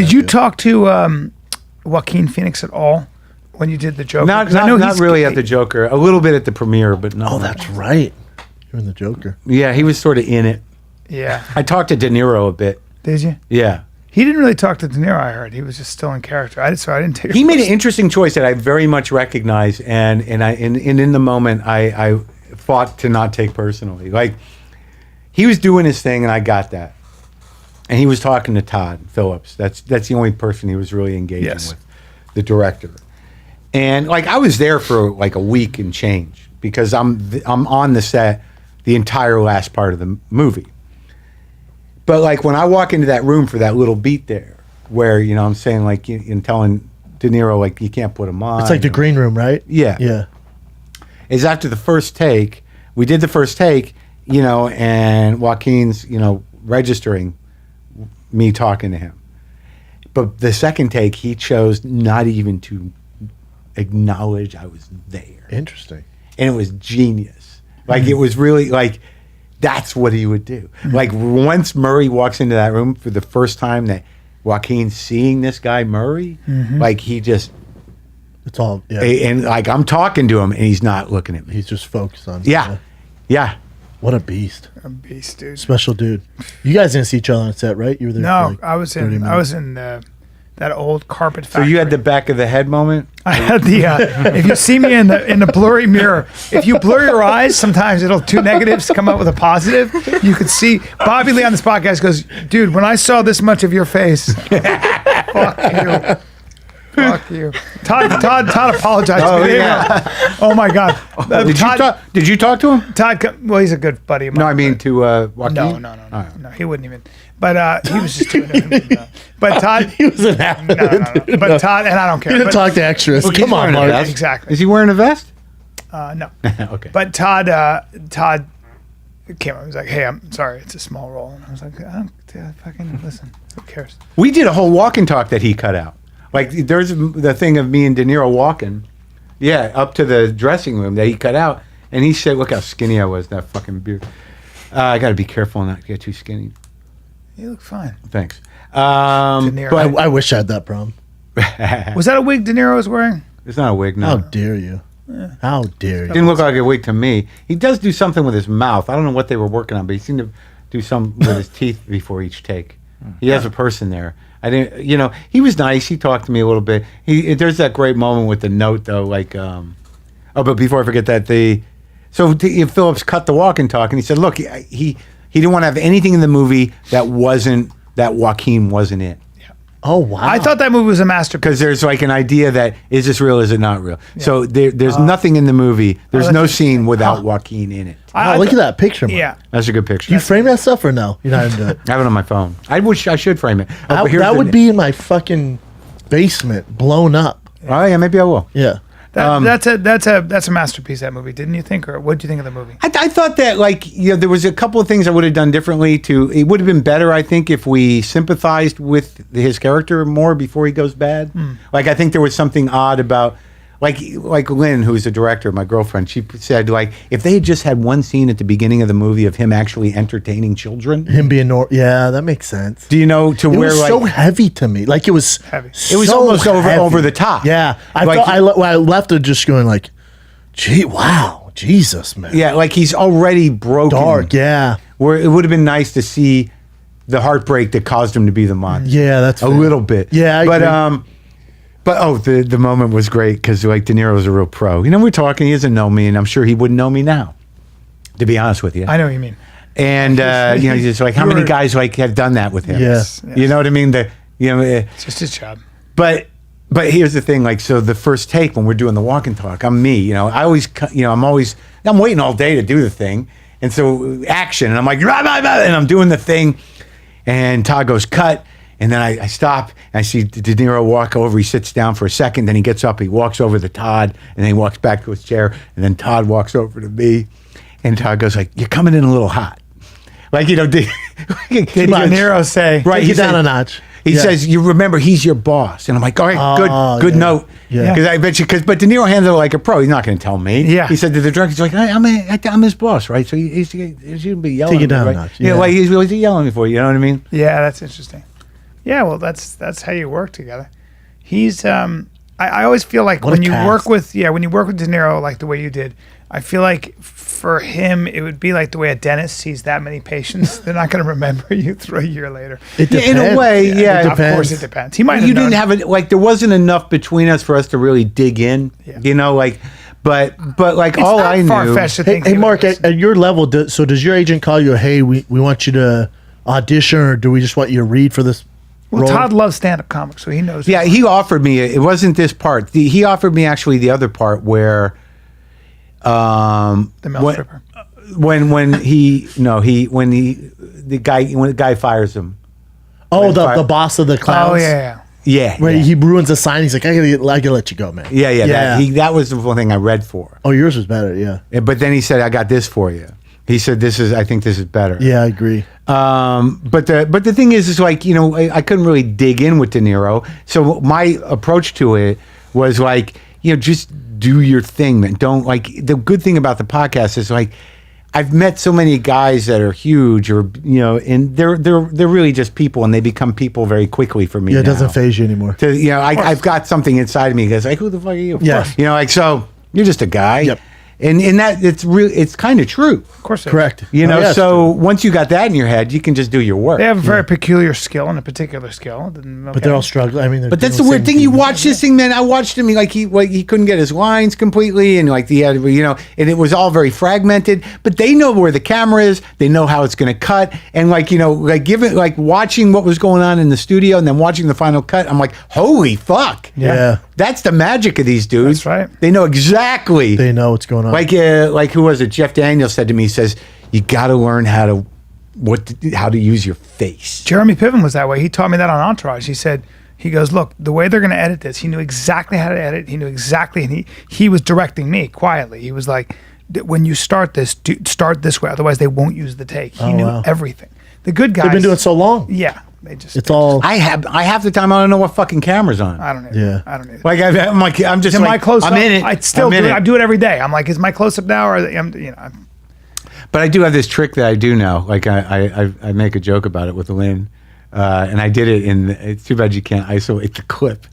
Did you talk to Joaquin Phoenix at all when you did the Joker? Not really at the Joker. A little bit at the premiere, but no. Oh, that's right. You're in the Joker. Yeah, he was sort of in it. Yeah. I talked to De Niro a bit. Did you? Yeah. He didn't really talk to De Niro, I heard. He was just still in character. So I didn't take. He made an interesting choice that I very much recognize, and in the moment I fought to not take personally. Like, he was doing his thing, and I got that. And he was talking to Todd Phillips. That's the only person he was really engaging with, the director. And like, I was there for like a week and change because I'm on the set the entire last part of the movie. But like, when I walk into that room for that little beat there, where I'm saying like, and telling De Niro like, you can't put him on. It's like the green room, right? Yeah. Yeah. Is after the first take, we did the first take, and Joaquin's registering me talking to him. But the second take, he chose not even to acknowledge I was there. Interesting. And it was genius. Like, it was really like, that's what he would do. Like, once Murray walks into that room for the first time that Joaquin's seeing this guy Murray, like, he just... It's all... Yeah. And like, I'm talking to him and he's not looking at me. He's just focused on... Yeah. What a beast. A beast, dude. Special dude. You guys didn't see each other on set, right? You were there. No, for like I was in that old carpet factory. So you had the back of the head moment? I had the if you see me in the blurry mirror, if you blur your eyes, sometimes it'll two negatives come up with a positive. You could see Bobby Lee on this podcast goes, dude, when I saw this much of your face, fuck you. Fuck you. Todd apologized to me. Yeah. Oh my God. Did you talk to him? Todd, well, he's a good buddy of mine. No, I mean to Joaquin? No, he wouldn't even. But he was just doing it. But Todd, he was an athlete. No. But Todd, and I don't care. You didn't talk to extras. Well, come on, Mark. Exactly. Is he wearing a vest? No. Okay. But Todd came up. He was like, "Hey, I'm sorry, it's a small role." And I was like, "I don't fucking listen. Who cares?" We did a whole walk and talk that he cut out. Like, there's the thing of me and De Niro walking, up to the dressing room that he cut out, and he said, "Look how skinny I was, that fucking beard. I got to be careful not to get too skinny." You look fine. Thanks. De Niro. But I wish I had that problem. Was that a wig De Niro was wearing? It's not a wig, no. How dare you? How dare you? Didn't look like a wig to me. He does do something with his mouth. I don't know what they were working on, but he seemed to do something with his teeth before each take. He has a person there. I didn't, he was nice. He talked to me a little bit. There's that great moment with the note, though, like, but before I forget that, Phillips cut the walk and talk, and he said, look, he didn't want to have anything in the movie that Joaquin wasn't in. Oh, wow. I thought that movie was a masterpiece. Because there's like an idea that, is this real, is it not real? Yeah. So there's nothing in the movie, there's no scene without Joaquin in it. Look at that picture, Mark. Yeah. That's a good picture. Do you frame that stuff or no? You're not into it? I have it on my phone. I should frame it. That would be in my fucking basement, blown up. Oh, yeah, maybe I will. Yeah. That's a masterpiece, that movie, didn't you think? Or what did you think of the movie? I thought that, like, there was a couple of things I would have done differently. It would have been better, I think, if we sympathized with his character more before he goes bad. Like, I think there was something odd about, like Lynn, who's the director, my girlfriend, she said, like, if they had just had one scene at the beginning of the movie of him actually entertaining children. Him being yeah, that makes sense. Do you know it was so heavy to me. Like, it was heavy. It was so almost over the top. Yeah. I left it just going like, gee, wow, Jesus, man. Yeah, like he's already broken. Dark, yeah. Where it would have been nice to see the heartbreak that caused him to be the monster. Yeah, that's a little bit. Yeah, I agree. But the moment was great because like De Niro's a real pro. We're talking. He doesn't know me, and I'm sure he wouldn't know me now. To be honest with you, I know what you mean. And he's just like, how many guys like have done that with him? Yes. You know what I mean? It's just his job. But here's the thing. Like, so the first take when we're doing the walk and talk, I'm me. I'm waiting all day to do the thing, and so action, and I'm like, rah, rah, rah, and I'm doing the thing, and Todd goes cut. And then I stop, and I see De Niro walk over. He sits down for a second, then he gets up, he walks over to Todd, and then he walks back to his chair, and then Todd walks over to me, and Todd goes like, "You're coming in a little hot." Like, did De Niro say, right, take it down a notch. He says, "You remember, he's your boss." And I'm like, "All right, good note." Yeah. Because I bet you, but De Niro handled it like a pro. He's not going to tell me. Yeah. He said to the director, he's like, I'm his boss, right? So he shouldn't be yelling. Take it down right? a notch. Yeah. Like he's yelling me for you. You know what I mean? Yeah, that's interesting. Yeah, well, that's how you work together. He's I always feel like What a when you cast. work with De Niro like the way you did, I feel like for him it would be like the way a dentist sees that many patients. They're not going to remember you a year later. It Yeah, in a depends. way, yeah. Of course it depends. He might You have didn't known. have it like there wasn't enough between us for us to really dig in. Yeah. You know, like, but like It's all not I knew. far-fetched to think Hey, he Mark, was- at your level, so does your agent call you, hey, we want you to audition, or do we just want you to read for this well, role? Todd loves stand-up comics, so he knows. Yeah, he offered me. It wasn't this part. He offered me actually the other part where, the male when- stripper. when the guy fires him. Oh, Fire- the boss of the clowns. Oh yeah. Yeah, Where yeah. he ruins the sign. He's like, I gotta let you go, man. yeah. That was the one thing I read for. Oh, yours was better. Yeah. But then he said, "I got this for you." He said, I think this is better." Yeah, I agree. But the thing is like, you know, I couldn't really dig in with De Niro. So my approach to it was like, you know, just do your thing, man. Don't like, the good thing about the podcast is like, I've met so many guys that are huge, or you know, and they're really just people, and they become people very quickly for me. Yeah, it now. doesn't phase you anymore. You know, I've got something inside of me that's like, who the fuck are you? Yeah. You know, like, so you're just a guy. Yep. And that it's kind of true. Of course, it is. Correct. You know, Oh, yeah, so once you got that in your head, you can just do your work. They have a very peculiar skill and a particular skill. But they're all struggling. I mean, they're But that's the doing weird same thing. You watch this thing, man. I watched him. He couldn't get his lines completely, and like he had, you know, and it was all very fragmented. But they know where the camera is. They know how it's going to cut, and like, you know, like watching what was going on in the studio, and then watching the final cut. I'm like, holy fuck! Yeah. That's the magic of these dudes. That's right. They know exactly. They know what's going on. Like who was it? Jeff Daniels said to me, he says, you got to learn how to use your face. Jeremy Piven was that way. He taught me that on Entourage. He goes, look, the way they're going to edit this, he knew exactly how to edit. He knew exactly, and he was directing me quietly. He was like, when you start this, start this way, otherwise they won't use the take. He knew wow. everything. The good guys. They've been doing it so long. Yeah, they just. It's all. I half the time I don't know what fucking camera's on. I don't know. Yeah. I don't know. Like I'm just Is like, my close up? I'm in it. I still I'm do in it. I do it every day. I'm like, is my close up now, or I'm. But I do have this trick that I do now. Like I make a joke about it with Lynn, and I did it in. It's too bad you can't isolate the clip,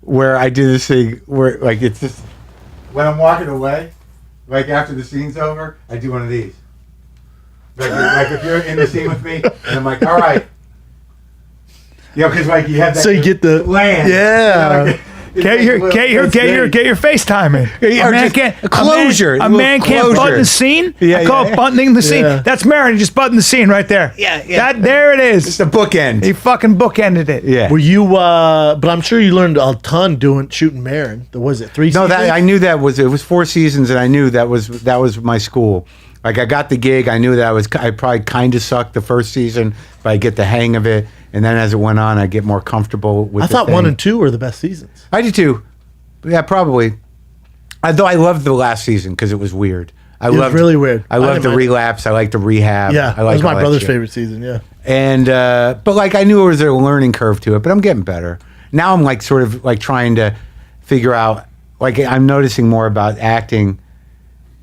where I do this thing where like it's just when I'm walking away, like after the scene's over, I do one of these. Like if you're in the scene with me, and I'm like, all right. You know, because like you have that. So you get the land. Yeah. You know, like, Get your FaceTime in. Yeah, or just a closure, A a man little can't button closure. the scene. Yeah, I call yeah, it buttoning the scene. Yeah. That's Maron. He just buttoned the scene right there. Yeah. There it is. It's the bookend. He fucking bookended it. Yeah. Were you? But I'm sure you learned a ton shooting Maron. Was it 3 No, seasons? that I knew it was 4 seasons, and I knew that was my school. Like I got the gig, I knew that I probably kind of sucked the first season, but I get the hang of it, and then as it went on, I get more comfortable with. I the thought thing. 1 and 2 were the best seasons. I did too. Yeah, probably. Though I loved the last season because it was weird. It was really weird. I loved didn't the mind it. relapse. I liked the rehab. Yeah, I that liked was all my that brother's shit. favorite season. Yeah. And but like I knew there was a learning curve to it, but I'm getting better. Now I'm like sort of like trying to figure out, like I'm noticing more about acting,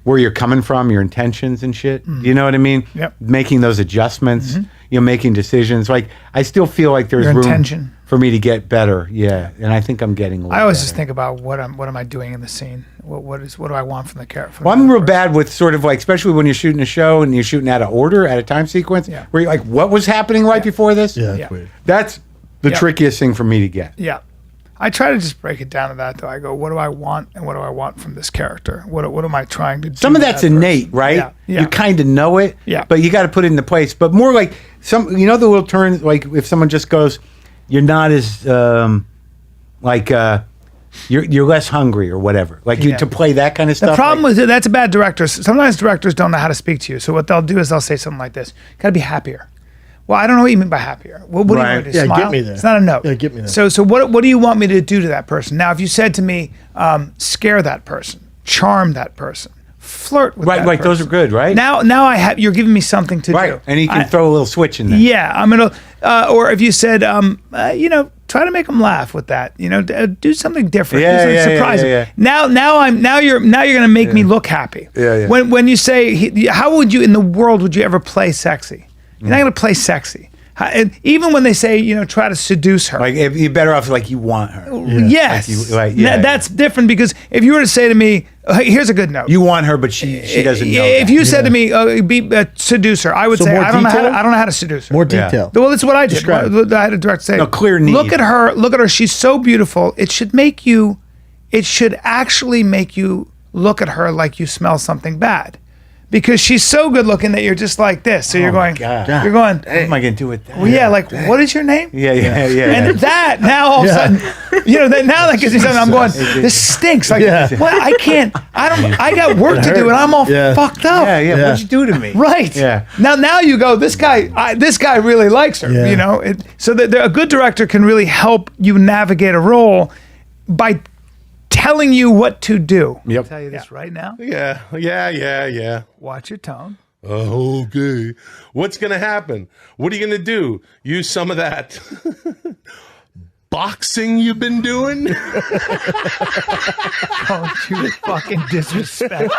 where you're coming from, your intentions and shit. You know what I mean? Yep. Making those adjustments, you know, making decisions. Like I still feel like there's Your room intention. for me to get better. Yeah, and I think I'm getting a little I always better. just think about what am I doing in the scene? What do I want from the character? Well, I'm real bad with sort of like, especially when you're shooting a show and you're shooting out of order, at a time sequence, Yeah. where you're like, what was happening right before this? Yeah, Yeah. that's weird. That's the Yeah. trickiest thing for me to get. Yeah. I try to just break it down to that, though. I go, what do I want, and what do I want from this character? What am I trying to do? Some of to that's that person? innate, right? Yeah. Yeah. You kind of know it, Yeah. but you got to put it into place. But more like some, you know, the little turns, like if someone just goes, you're not as, you're less hungry or whatever. Like you Yeah. to play that kind of stuff. The problem like, with that's a bad director. Sometimes directors don't know how to speak to you. So what they'll do is they'll say something like this: "Got to be happier." Well, I don't know what you mean by happier. What do you Right. want me to Yeah, smile? get me there. It's not a no. Yeah, get me there. So what do you want me to do to that person? Now, if you said to me, scare that person, charm that person, flirt with right, that right. Those person. are good, right? Now you're giving me something to right, do. and you can I- throw a little switch in there. Yeah, I'm gonna. Or if you said, try to make them laugh with that. Do something different. Yeah, do something yeah, yeah, surprising. yeah, yeah. Now you're gonna make me look happy. Yeah, yeah. When you say, how would you in the world would you ever play sexy? You're not gonna play sexy. And even when they say, you know, try to seduce her. Like if you're better off like you want her. Yes. Like you, That's different because if you were to say to me, here's a good note. You want her, but she doesn't know. If you said to me, seduce her, I would say, more I don't know detail? how to seduce her. More detail. Well, that's what I did. Describe. I had a direct say. No, clear need. Look at her. She's so beautiful. It should actually make you look at her like you smell something bad. Because she's so good looking that you're just like this. So you're going, God. you're going, What am I going to do with that? well, yeah, like, what is your name? Yeah. And that now all of a sudden, you know, now that gives me something. I'm going, this stinks. Like, what? I got work to do, and I'm all fucked up. Yeah. What'd you do to me? Right. Yeah. Now you go, this guy really likes her. Yeah. You know, so that a good director can really help you navigate a role by telling you what to do. Yep. I'll tell you this right now. Yeah. Watch your tone. Okay. What's going to happen? What are you going to do? Use some of that boxing you've been doing? Don't you fucking disrespect.